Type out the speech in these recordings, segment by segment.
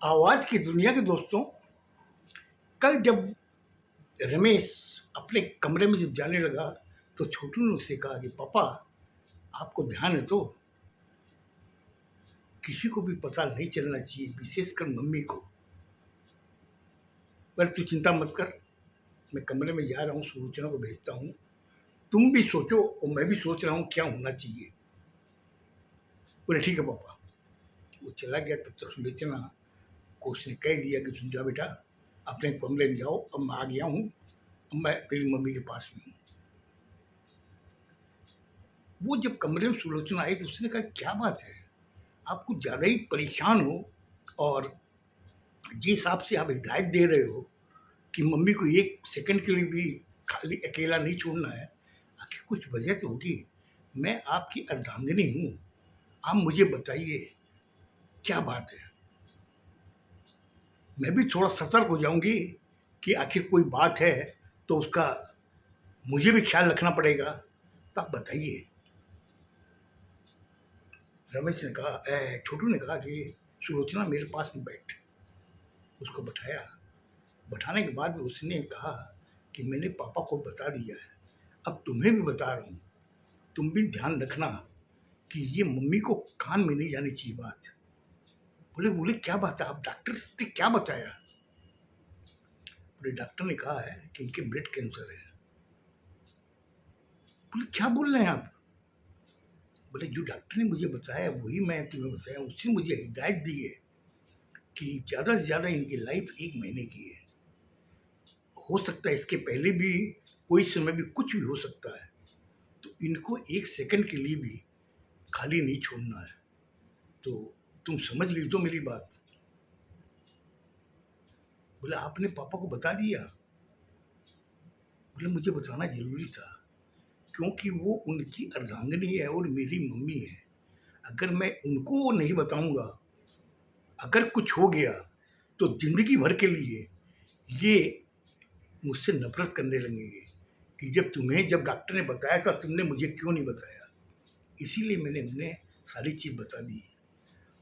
आवाज की दुनिया के दोस्तों, कल जब रमेश अपने कमरे में जब जाने लगा तो छोटू ने उससे कहा कि पापा, आपको ध्यान है तो किसी को भी पता नहीं चलना चाहिए, विशेषकर मम्मी को। पर तू चिंता मत कर, मैं कमरे में जा रहा हूँ, सुलोचना को भेजता हूँ। तुम भी सोचो और मैं भी सोच रहा हूँ क्या होना चाहिए। बोले ठीक है पापा। वो चला गया। तब तक सुलोचना को उसने कह दिया कि तुम जाओ बेटा, अपने कमरे में जाओ, अब मैं आ गया हूँ, अब मैं तेरी मम्मी के पास में हूँ। वो जब कमरे में सुलोचना आई तो उसने कहा क्या बात है, आप कुछ ज़्यादा ही परेशान हो, और जिस हिसाब से आप हिदायत दे रहे हो कि मम्मी को एक सेकंड के लिए भी खाली अकेला नहीं छोड़ना है, आखिर कुछ वजह तो होगी। मैं आपकी अर्धांगिनी हूँ, आप मुझे बताइए क्या बात है। मैं भी थोड़ा सतर्क हो जाऊंगी कि आखिर कोई बात है तो उसका मुझे भी ख्याल रखना पड़ेगा, तो आप बताइए। रमेश ने कहा, छोटू ने कहा कि सुलोचना मेरे पास में बैठ। उसको बैठाया। बैठाने के बाद उसने कहा कि मैंने पापा को बता दिया है, अब तुम्हें भी बता रहा हूँ, तुम भी ध्यान रखना कि ये मम्मी को कान में नहीं जानी चाहिए बात। बोले बोले क्या बात है, आप डॉक्टर ने क्या बताया? बोले डॉक्टर ने कहा है कि इनके ब्लड कैंसर है। बोले क्या बोल रहे हैं आप? बोले जो डॉक्टर ने मुझे बताया वही मैं तुम्हें बताया, उसने मुझे हिदायत दी है कि ज़्यादा से ज़्यादा इनकी लाइफ 1 महीने की है। हो सकता है इसके पहले भी कोई समय भी कुछ भी हो सकता है, तो इनको 1 सेकंड के लिए भी खाली नहीं छोड़ना है। तो तुम समझ गई तो मेरी बात? बोले आपने पापा को बता दिया? बोले मुझे बताना जरूरी था, क्योंकि वो उनकी अर्धांगिनी है और मेरी मम्मी है। अगर मैं उनको नहीं बताऊंगा, अगर कुछ हो गया तो जिंदगी भर के लिए ये मुझसे नफरत करने लगेंगे कि जब डॉक्टर ने बताया था तुमने मुझे क्यों नहीं बताया। इसीलिए मैंने उन्हें सारी चीज़ बता दी है।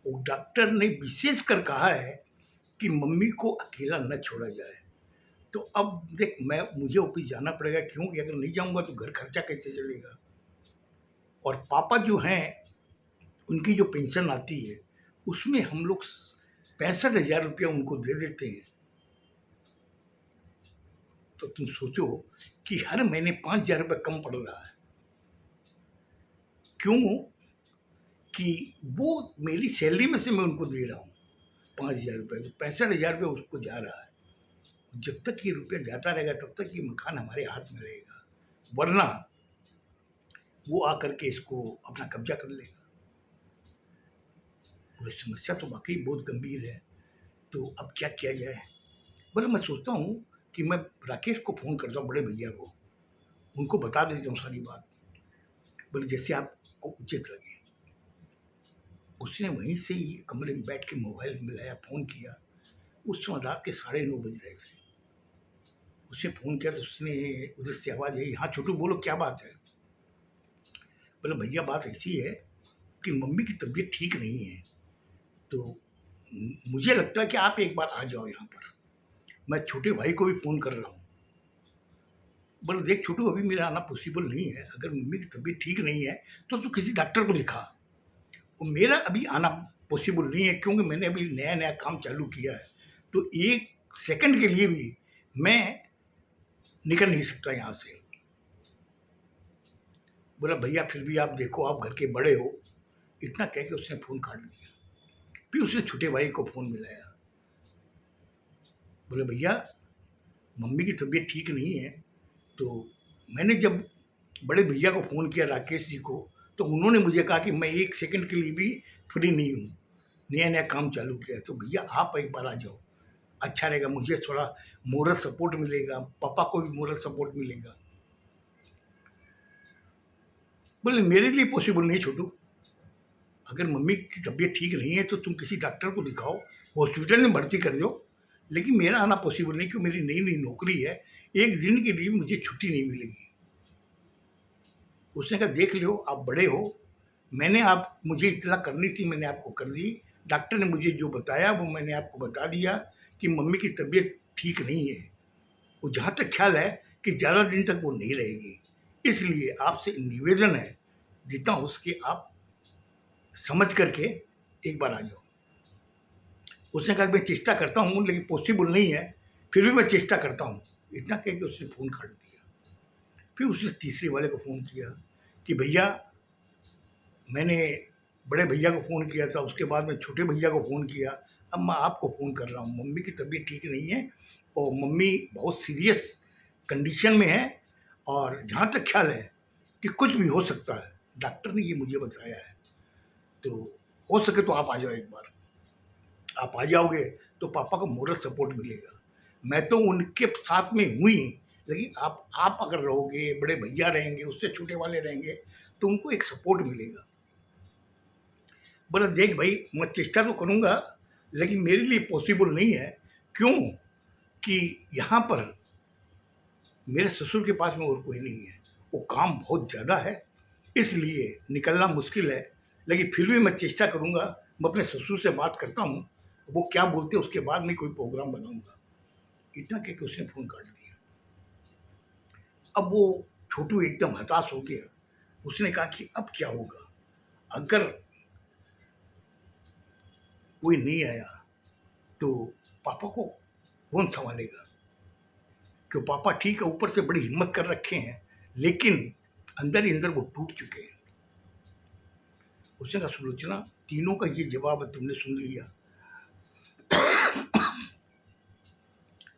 और डॉक्टर ने विशेष कर कहा है कि मम्मी को अकेला न छोड़ा जाए। तो अब देख, मुझे ऑफिस जाना पड़ेगा, क्योंकि अगर नहीं जाऊंगा तो घर खर्चा कैसे चलेगा। और पापा जो हैं, उनकी जो पेंशन आती है उसमें हम लोग 65,000 रुपया उनको दे देते हैं। तो तुम सोचो कि हर महीने 5,000 रुपये कम पड़ रहा है। क्यों? कि वो मेरी सैलरी में से मैं उनको दे रहा हूँ 5,000 रुपये, तो 65,000 रुपये उसको जा रहा है। जब तक ये रुपया जाता रहेगा तब तक ये मकान हमारे हाथ में रहेगा, वरना वो आकर के इसको अपना कब्जा कर लेगा। पूरी समस्या तो वाकई बहुत गंभीर है। तो अब क्या किया जाए? बोले मैं सोचता हूँ कि मैं राकेश को फ़ोन करता हूँ, बड़े भैया को, उनको बता देता हूँ सारी बात। बोले जैसे आपको उचित लगे। उसने वहीं से ही कमरे में बैठ के मोबाइल मिलाया, फ़ोन किया। उस समय रात के 9:30 बज रहे थे। उसे फ़ोन किया तो उसने उधर से आवाज़ आई, हाँ छोटू बोलो क्या बात है? बोले भैया बात ऐसी है कि मम्मी की तबीयत ठीक नहीं है, तो मुझे लगता है कि आप एक बार आ जाओ यहाँ पर। मैं छोटे भाई को भी फ़ोन कर रहा हूँ। बोले देख छोटू, अभी मेरा आना पॉसिबल नहीं है। अगर मम्मी की तबीयत ठीक नहीं है तो तू किसी डॉक्टर को दिखा। और मेरा अभी आना पॉसिबल नहीं है, क्योंकि मैंने अभी नया नया काम चालू किया है, तो 1 सेकंड के लिए भी मैं निकल नहीं सकता यहाँ से। बोला भैया फिर भी आप देखो, आप घर के बड़े हो। इतना कह के उसने फ़ोन काट दिया। फिर उसने छोटे भाई को फ़ोन मिलाया। बोले भैया मम्मी की तबीयत ठीक नहीं है। तो मैंने जब बड़े भैया को फ़ोन किया, राकेश जी को, तो उन्होंने मुझे कहा कि मैं 1 सेकंड के लिए भी फ्री नहीं हूँ, नया नया काम चालू किया है, तो भैया आप एक बार आ जाओ, अच्छा रहेगा। मुझे थोड़ा मोरल सपोर्ट मिलेगा, पापा को भी मोरल सपोर्ट मिलेगा। बोले मेरे लिए पॉसिबल नहीं छोटू। अगर मम्मी की तबीयत ठीक नहीं है तो तुम किसी डॉक्टर को दिखाओ, हॉस्पिटल में भर्ती कर दो, लेकिन मेरा आना पॉसिबल नहीं, क्योंकि मेरी नई नई नौकरी है, 1 दिन के लिए मुझे छुट्टी नहीं मिलेगी। उसने कहा देख लो, आप बड़े हो, मैंने आप मुझे इतना करनी थी, मैंने आपको कर दी, डॉक्टर ने मुझे जो बताया वो मैंने आपको बता दिया कि मम्मी की तबीयत ठीक नहीं है। वो जहाँ तक ख्याल है कि ज़्यादा दिन तक वो नहीं रहेगी। इसलिए आपसे निवेदन है, जितना हो सके आप समझ करके एक बार आ जाओ। उसने कहा कि मैं चेष्टा करता हूँ, लेकिन पॉसिबल नहीं है, फिर भी मैं चेष्टा करता हूँ। इतना कह के उसने फ़ोन काट दिया। फिर उसने तीसरे वाले को फ़ोन किया कि भैया, मैंने बड़े भैया को फ़ोन किया था, उसके बाद मैं छोटे भैया को फ़ोन किया, अब मैं आपको फ़ोन कर रहा हूँ। मम्मी की तबीयत ठीक नहीं है और मम्मी बहुत सीरियस कंडीशन में है, और जहाँ तक ख्याल है कि कुछ भी हो सकता है। डॉक्टर ने ये मुझे बताया है, तो हो सके तो आप आ जाओ एक बार। आप आ जाओगे तो पापा को मोरल सपोर्ट मिलेगा। मैं तो उनके साथ में हूँ ही, लेकिन आप अगर रहोगे, बड़े भैया रहेंगे, उससे छोटे वाले रहेंगे, तो उनको एक सपोर्ट मिलेगा। बोला देख भाई, मैं चेष्टा तो करूँगा, लेकिन मेरे लिए पॉसिबल नहीं है। क्यों कि यहाँ पर मेरे ससुर के पास में और कोई नहीं है, वो काम बहुत ज़्यादा है, इसलिए निकलना मुश्किल है। लेकिन फिर भी मैं चेष्टा करूँगा, मैं अपने ससुर से बात करता हूँ, वो क्या बोलते हैं उसके बाद में कोई प्रोग्राम बनाऊँगा। इतना कह के उसने फ़ोन काट दिया। अब वो छोटू एकदम हताश हो गया। उसने कहा कि अब क्या होगा, अगर कोई नहीं आया तो पापा को कौन संभालेगा। कि पापा ठीक है, ऊपर से बड़ी हिम्मत कर रखे हैं, लेकिन अंदर ही अंदर वो टूट चुके हैं। उसने कहा सुलोचना, तीनों का ये जवाब तुमने सुन लिया,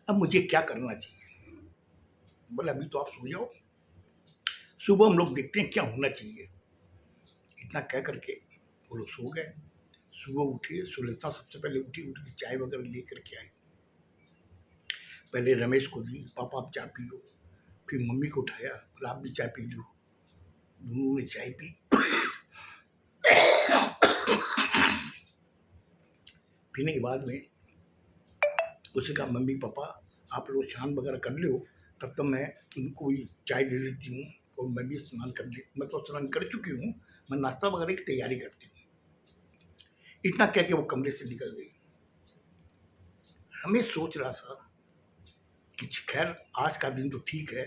अब मुझे क्या करना चाहिए। बोले अभी तो आप सो जाओ, सुबह हम लोग देखते हैं क्या होना चाहिए। इतना कह करके वो लोग सो गए। सुबह उठे, सुलेखा सबसे पहले उठ के चाय वगैरह लेकर के आई। पहले रमेश को दी, पापा आप चाय पियो। फिर मम्मी को उठाया, बोला आप भी चाय पी लो। दोनों ने चाय पी। पीने के बाद में उसने कहा मम्मी पापा आप लोग स्नान वगैरह कर लो, तब तक मैं उनको भी चाय दे देती हूँ, और मैं भी स्नान कर ले, मतलब स्नान कर चुकी हूँ, मैं नाश्ता वगैरह की तैयारी करती हूँ। इतना कह के वो कमरे से निकल गई। रमेश सोच रहा था कि खैर आज का दिन तो ठीक है,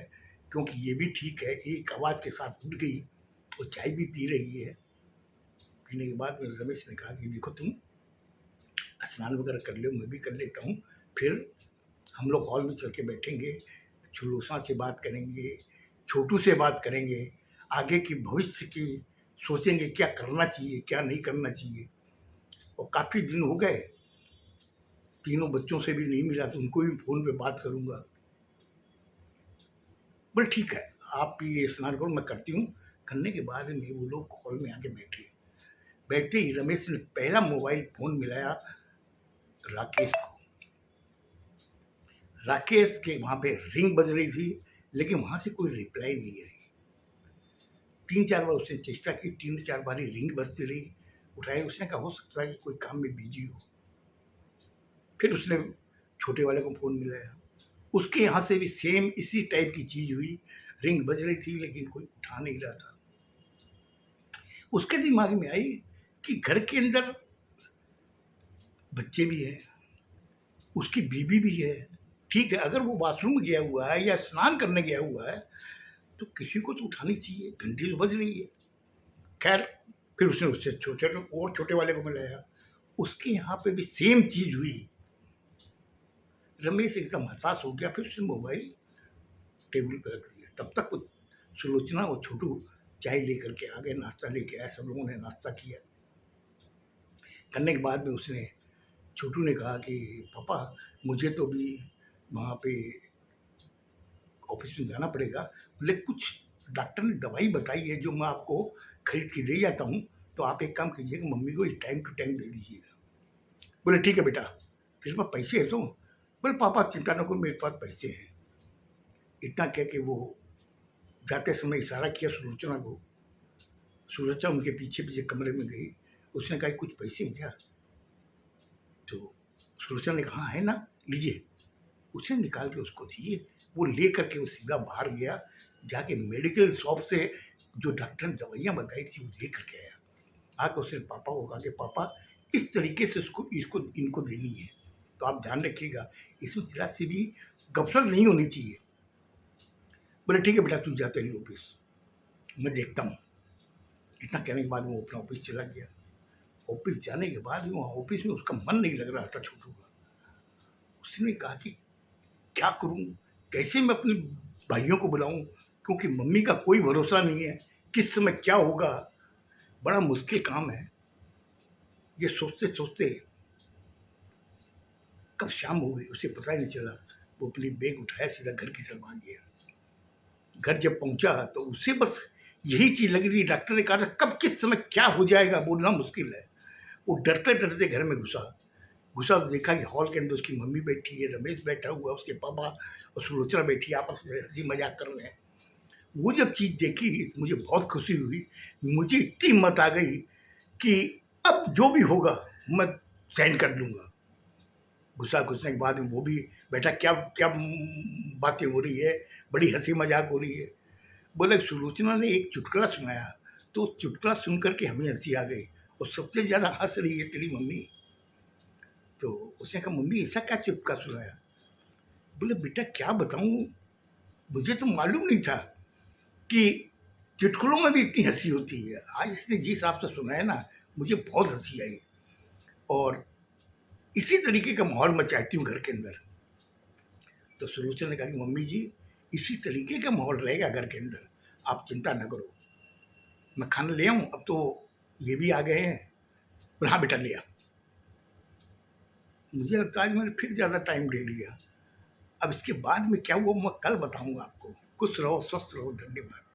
क्योंकि ये भी ठीक है, एक आवाज़ के साथ उठ गई और चाय भी पी रही है। पीने के बाद में रमेश ने कहा कि देखो तुम स्नान वगैरह कर लो, मैं भी कर लेता हूँ, फिर हम लोग हॉल में चल के बैठेंगे, सुलोचना से बात करेंगे, छोटू से बात करेंगे, आगे की भविष्य की सोचेंगे क्या करना चाहिए क्या नहीं करना चाहिए। और काफ़ी दिन हो गए, तीनों बच्चों से भी नहीं मिला, तो उनको भी फ़ोन पे बात करूँगा। बोले ठीक है, आप भी स्नान करो, मैं करती हूँ। करने के बाद में वो लोग हॉल में आके बैठे। बैठते ही रमेश ने पहला मोबाइल फ़ोन मिलाया राकेश को। राकेश के वहाँ पे रिंग बज रही थी, लेकिन वहाँ से कोई रिप्लाई नहीं आई। 3-4 बार उसने चेष्टा की, 3-4 बार ही रिंग बजती रही, उठाई। उसने कहा हो सकता है कि कोई काम में बिजी हो। फिर उसने छोटे वाले को फ़ोन मिलाया, उसके यहाँ से भी सेम इसी टाइप की चीज़ हुई, रिंग बज रही थी लेकिन कोई उठा नहीं रहा था। उसके दिमाग में आई कि घर के अंदर बच्चे भी हैं, उसकी बीवी भी है, ठीक है, अगर वो बाथरूम गया हुआ है या स्नान करने गया हुआ है तो किसी को तो उठानी चाहिए, घंटी तो बज रही है। खैर फिर उसने उससे छोटे और छोटे वाले को मिलाया, उसके यहाँ पे भी सेम चीज़ हुई। रमेश एकदम हताश हो गया, फिर उसने मोबाइल टेबल पर रख दिया। तब तक वो सुलोचना और छोटू चाय लेकर के आ गए, नाश्ता लेके आए, सब लोगों ने नाश्ता किया। करने के बाद में उसने छोटू ने कहा कि पापा मुझे तो भी वहाँ पे ऑफिस में जाना पड़ेगा, बोले कुछ डॉक्टर ने दवाई बताई है जो मैं आपको खरीद के दे जाता हूँ, तो आप एक काम कीजिएगा, मम्मी को टाइम टू टाइम दे दीजिएगा। बोले ठीक है बेटा, फिर मैं पैसे है तो। बोले पापा चिंता न करो, मेरे पास पैसे हैं। इतना कह के वो जाते समय इशारा किया सुलोचना को। सुलोचना उनके पीछे पीछे कमरे में गई। उसने कहा कुछ पैसे हैं क्या, तो सुलोचना ने कहा हाँ है ना, लीजिए। उसने निकाल के उसको दिए। वो ले करके वो सीधा बाहर गया, जाके मेडिकल शॉप से जो डॉक्टर ने दवाइयाँ बताई थी वो ले करके आया। आकर उसने पापा को कहा कि पापा किस तरीके से उसको इसको इनको देनी है। तो आप ध्यान रखिएगा, इसमें ज़रा सी भी गफलत नहीं होनी चाहिए। बोले ठीक है बेटा, तू जा तेरी ऑफिस, मैं देखता हूँ। इतना कहने के बाद वो अपना ऑफिस चला गया। ऑफिस जाने के बाद वहाँ ऑफिस में उसका मन नहीं लग रहा था छोटू का। उसने कहा कि क्या करूँ, कैसे मैं अपने भाइयों को बुलाऊँ, क्योंकि मम्मी का कोई भरोसा नहीं है, किस समय क्या होगा, बड़ा मुश्किल काम है। ये सोचते सोचते कब शाम हो गई उसे पता ही नहीं चला। वो अपनी बैग उठाया, सीधा घर की तरफ आ गया। घर जब पहुंचा तो उसे बस यही चीज लगी थी, डॉक्टर ने कहा था कब किस समय क्या हो जाएगा बोलना मुश्किल है। वो डरते डरते घर में घुसा घुसा तो देखा कि हॉल के अंदर उसकी मम्मी बैठी है, रमेश बैठा हुआ, उसके पापा और सुलोचना बैठी है, आपस में हंसी मजाक कर रहे हैं। वो जब चीज़ देखी तो मुझे बहुत खुशी हुई। मुझे इतनी हिम्मत आ गई कि अब जो भी होगा मैं सहन कर लूँगा। गुस्सा घुसने के बाद में वो भी बैठा, क्या क्या बातें हो रही है, बड़ी हंसी मजाक हो रही है। बोले सुलोचना ने एक चुटकुला सुनाया, तो उस चुटकुला सुन करके हमें हंसी आ गई, और सबसे ज़्यादा हंस रही है तेरी मम्मी। तो उसने कहा मम्मी ऐसा क्या चुटकुला सुनाया। बोले बेटा क्या बताऊँ, मुझे तो मालूम नहीं था कि चुटकुलों में भी इतनी हंसी होती है। आज इसने जिस हिसाब से सुनाया ना, मुझे बहुत हंसी आई। और इसी तरीके का माहौल मैं चाहती हूँ घर के अंदर। तो सुलोचना ने कहा कि मम्मी जी, इसी तरीके का माहौल रहेगा घर के अंदर, आप चिंता ना करो। मैं खाना ले आऊँ, अब तो ये भी आ गए हैं। बोले हाँ बेटा ले आ। मुझे लगता है आज मैंने फिर ज़्यादा टाइम ले लिया। अब इसके बाद में क्या हुआ मैं कल बताऊँगा आपको। खुश रहो, स्वस्थ रहो, धन्यवाद।